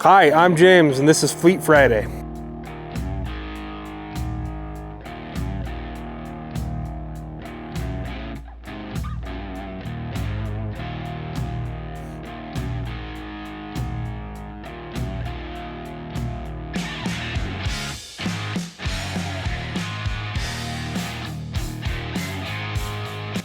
Hi, I'm James, and this is Fleet Friday.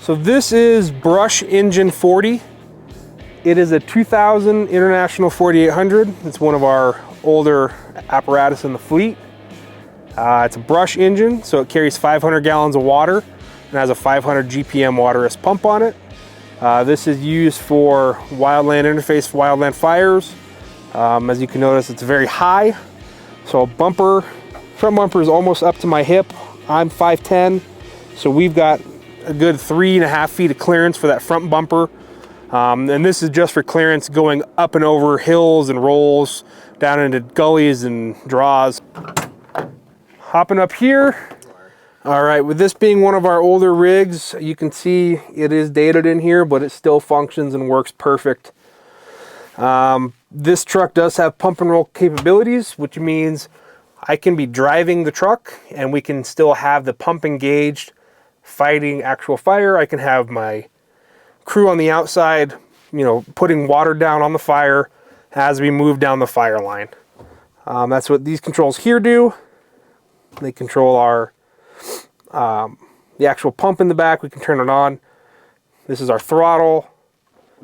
So this is Brush Engine 40. It is a 2000 International 4800. It's one of our older apparatus in the fleet. It's a brush engine, so it carries 500 gallons of water and has a 500 GPM water pump on it. This is used for wildland interface, wildland fires. As you can notice, it's very high. So front bumper is almost up to my hip. I'm 5'10", so we've got a good 3.5 feet of clearance for that front bumper. And this is just for clearance going up and over hills and rolls, down into gullies and draws. Hopping up here. All right, with this being one of our older rigs, you can see it is dated in here, but it still functions and works perfect. This truck does have pump and roll capabilities, which means I can be driving the truck and we can still have the pump engaged, fighting actual fire. I can have my crew on the outside, putting water down on the fire as we move down the fire line. That's what these controls here do. They control our the actual pump in the back. We can turn it on. This is our throttle.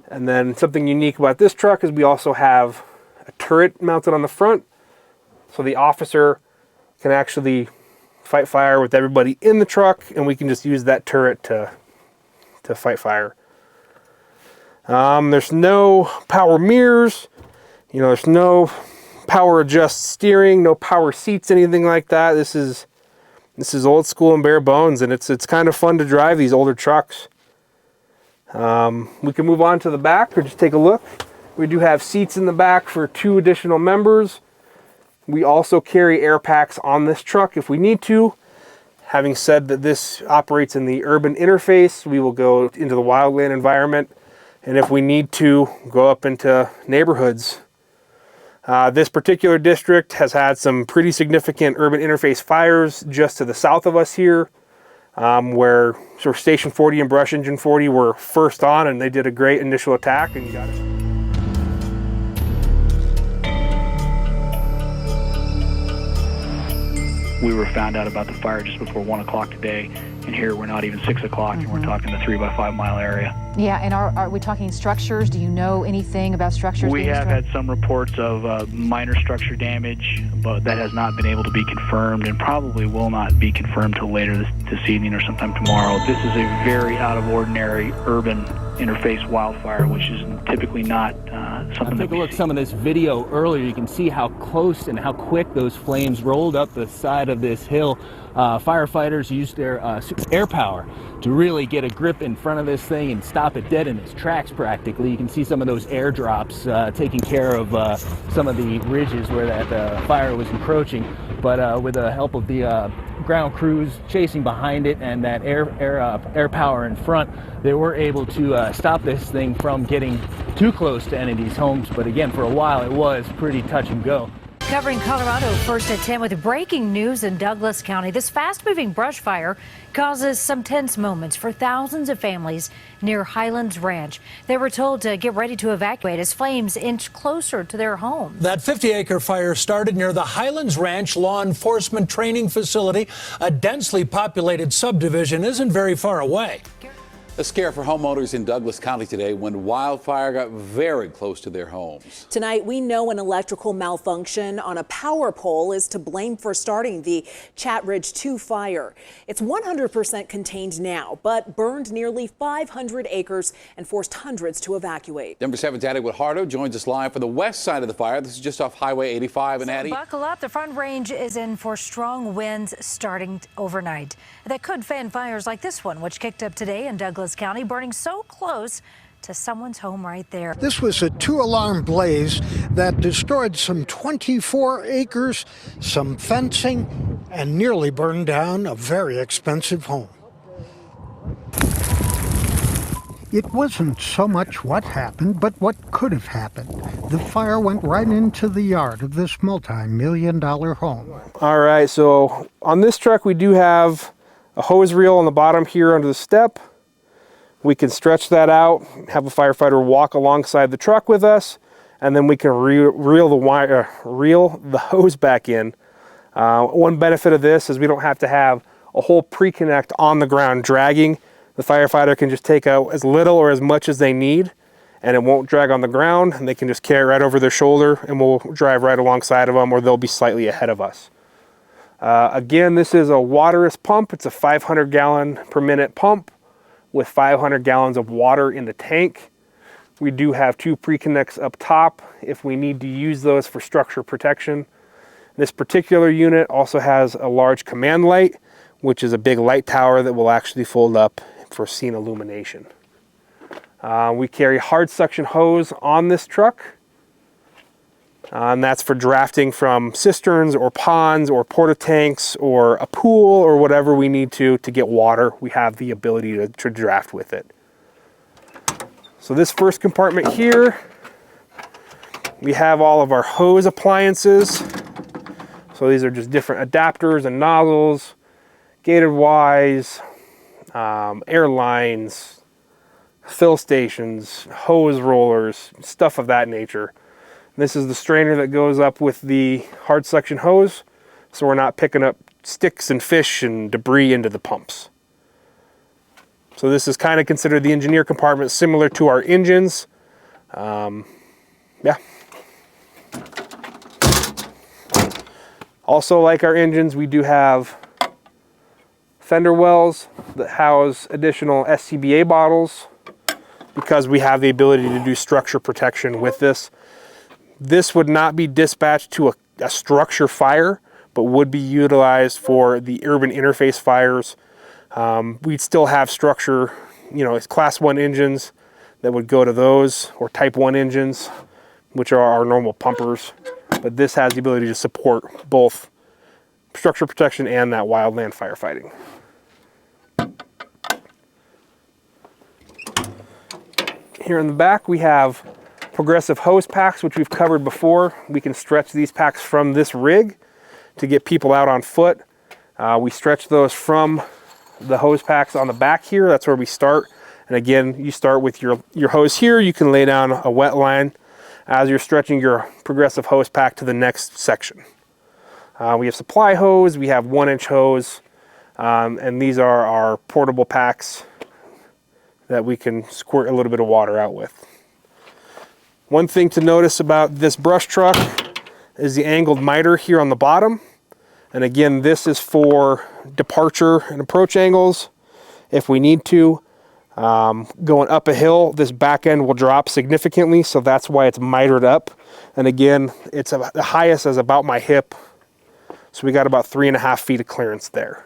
And then something unique about this truck is we also have a turret mounted on the front, so the officer can actually fight fire with everybody in the truck, and we can just use that turret to fight fire. There's no power mirrors, there's no power adjust steering, no power seats, anything like that. This is old school and bare bones, and it's kind of fun to drive these older trucks. We can move on to the back or just take a look. We do have seats in the back for 2 additional members. We also carry air packs on this truck if we need to. Having said that this operates in the urban interface, we will go into the wildland environment, and if we need to, go up into neighborhoods. This particular district has had some pretty significant urban interface fires just to the south of us here, where sort of Station 40 and Brush Engine 40 were first on, and they did a great initial attack and got it. We were found out about the fire just before 1 o'clock today, and here we're not even 6 o'clock, and we're talking the 3 by 5 mile area. Yeah, and are we talking structures? Do you know anything about structures? We have had some reports of minor structure damage, but that has not been able to be confirmed, and probably will not be confirmed till later this evening or sometime tomorrow. This is a very out of ordinary urban interface wildfire, which is typically not something that we see. Take a look at some of this video earlier. You can see how close and how quick those flames rolled up the side of this hill. Firefighters used their air power to really get a grip in front of this thing and stop it dead in its tracks practically. You can see some of those airdrops taking care of some of the ridges where that fire was encroaching. But with the help of the ground crews chasing behind it and that air power in front, they were able to stop this thing from getting too close to any of these homes. But again, for a while it was pretty touch and go. Covering Colorado first at 10 with breaking news in Douglas County. This fast-moving brush fire causes some tense moments for thousands of families near Highlands Ranch. They were told to get ready to evacuate as flames inch closer to their homes. That 50-acre fire started near the Highlands Ranch Law Enforcement Training Facility. A densely populated subdivision isn't very far away. A scare for homeowners in Douglas County today when wildfire got very close to their homes. Tonight, we know an electrical malfunction on a power pole is to blame for starting the Chat Ridge 2 fire. It's 100% contained now, but burned nearly 500 acres and forced hundreds to evacuate. Number 7's Addie Woodhardo joins us live for the west side of the fire. This is just off Highway 85. And Addie, buckle up. The Front Range is in for strong winds starting overnight. That could fan fires like this one, which kicked up today in Douglas County, burning so close to someone's home right there. This was a 2-alarm blaze that destroyed some 24 acres, some fencing, and nearly burned down a very expensive home. It wasn't so much what happened, but what could have happened. The fire went right into the yard of this multi-million-dollar home. All right, so on this truck we do have a hose reel on the bottom here under the step. We can stretch that out, have a firefighter walk alongside the truck with us, and then we can reel the hose back in. One benefit of this is we don't have to have a whole pre-connect on the ground dragging. The firefighter can just take out as little or as much as they need, and it won't drag on the ground, and they can just carry it right over their shoulder, and we'll drive right alongside of them, or they'll be slightly ahead of us. Again, this is a waterless pump. It's a 500 gallon per minute pump with 500 gallons of water in the tank. We do have 2 pre-connects up top if we need to use those for structure protection. This particular unit also has a large command light, which is a big light tower that will actually fold up for scene illumination. We carry hard suction hose on this truck, and that's for drafting from cisterns or ponds or porta tanks or a pool or whatever we need to get water. We have the ability to draft with it. So this first compartment here, we have all of our hose appliances. So these are just different adapters and nozzles, gated Ys, air lines, fill stations, hose rollers, stuff of that nature. This is the strainer that goes up with the hard suction hose, so we're not picking up sticks and fish and debris into the pumps. So this is kind of considered the engineer compartment, similar to our engines. Yeah. Also, like our engines, we do have fender wells that house additional SCBA bottles because we have the ability to do structure protection with this. This would not be dispatched to a structure fire, but would be utilized for the urban interface fires. We'd still have structure, it's class 1 engines that would go to those, or type 1 engines, which are our normal pumpers. But this has the ability to support both structure protection and that wildland firefighting. Here in the back we have progressive hose packs, which we've covered before. We can stretch these packs from this rig to get people out on foot. We stretch those from the hose packs on the back here. That's where we start. And again, you start with your hose here. You can lay down a wet line as you're stretching your progressive hose pack to the next section. We have supply hose, we have 1-inch hose, and these are our portable packs that we can squirt a little bit of water out with. One thing to notice about this brush truck is the angled miter here on the bottom. And again, this is for departure and approach angles. If we need to, going up a hill, this back end will drop significantly, so that's why it's mitered up. And again, it's the highest is about my hip, so we got about 3.5 feet of clearance there.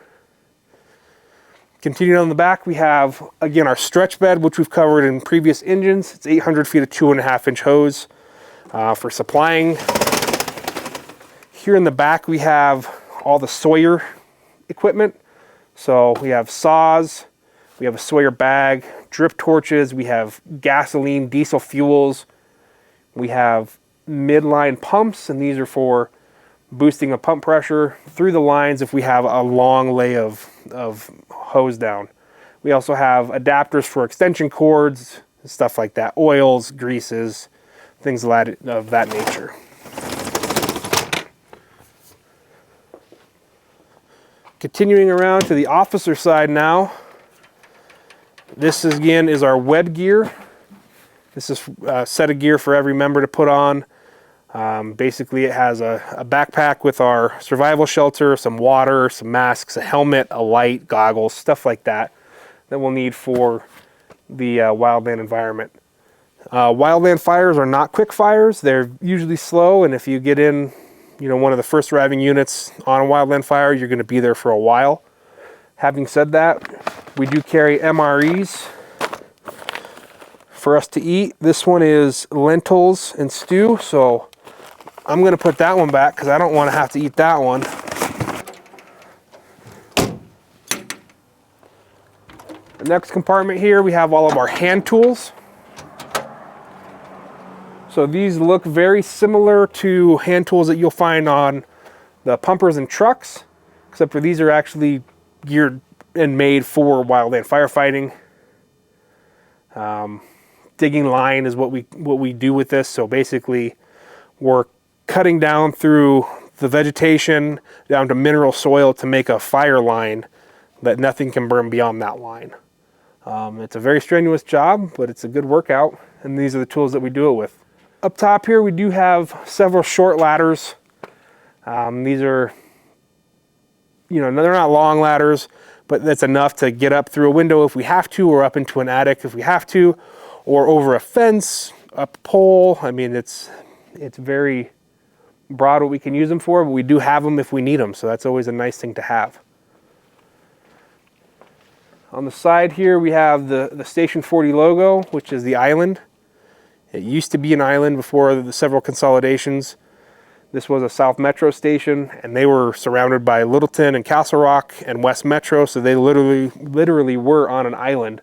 Continuing on the back, we have, again, our stretch bed, which we've covered in previous engines. It's 800 feet of 2.5-inch hose for supplying. Here in the back, we have all the Sawyer equipment. So we have saws, we have a Sawyer bag, drip torches, we have gasoline, diesel fuels, we have midline pumps, and these are for boosting the pump pressure through the lines if we have a long lay of hose down. We also have adapters for extension cords, stuff like that, oils, greases, things of that nature. Continuing around to the officer side now, this again is our web gear. This is a set of gear for every member to put on. Basically it has a backpack with our survival shelter, some water, some masks, a helmet, a light, goggles, stuff like that we'll need for the wildland environment. Wildland fires are not quick fires. They're usually slow, and if you get in one of the first arriving units on a wildland fire, you're going to be there for a while. Having said that, we do carry MREs for us to eat. This one is lentils and stew, so I'm going to put that one back because I don't want to have to eat that one. next compartment here, we have all of our hand tools. So these look very similar to hand tools that you'll find on the pumpers and trucks, except for these are actually geared and made for wildland firefighting. Digging line is what we do with this. So basically, we're cutting down through the vegetation down to mineral soil to make a fire line that nothing can burn beyond that line. It's a very strenuous job, but it's a good workout, and these are the tools that we do it with. Up top here, we do have several short ladders. These are, they're not long ladders, but that's enough to get up through a window if we have to, or up into an attic if we have to, or over a fence, up a pole. I mean, it's very broad what we can use them for, but we do have them if we need them, so that's always a nice thing to have. On the side here, we have the Station 40 logo, which is the island. It used to be an island before the several consolidations. This was a South Metro station, and they were surrounded by Littleton and Castle Rock and West Metro, so they literally were on an island.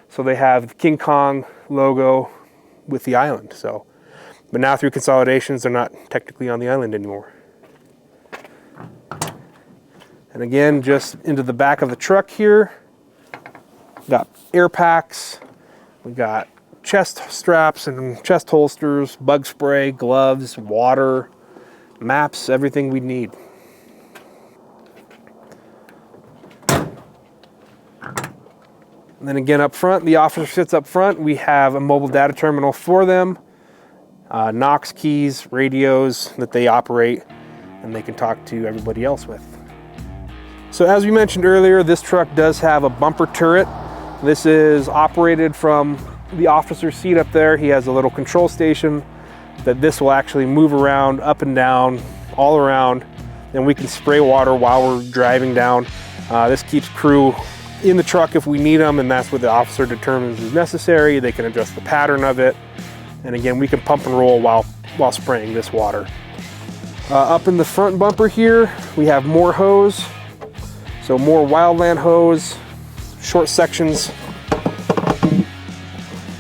So they have the King Kong logo with the island. So, but now through consolidations, they're not technically on the island anymore. And again, just into the back of the truck here, got air packs, we got chest straps and chest holsters, bug spray, gloves, water, maps, everything we need. And then again up front, the officer sits up front. We have a mobile data terminal for them, Knox keys, radios that they operate, and they can talk to everybody else with. So as we mentioned earlier, this truck does have a bumper turret. This is operated from the officer's seat up there. He has a little control station that this will actually move around, up and down, all around, and we can spray water while we're driving down. This keeps crew in the truck if we need them, and that's what the officer determines is necessary. They can adjust the pattern of it, and again, we can pump and roll while spraying this water. Up in the front bumper here, we have more hose, so more wildland hose, short sections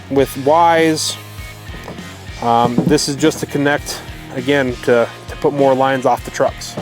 with Ys. This is just to connect, again, to put more lines off the trucks.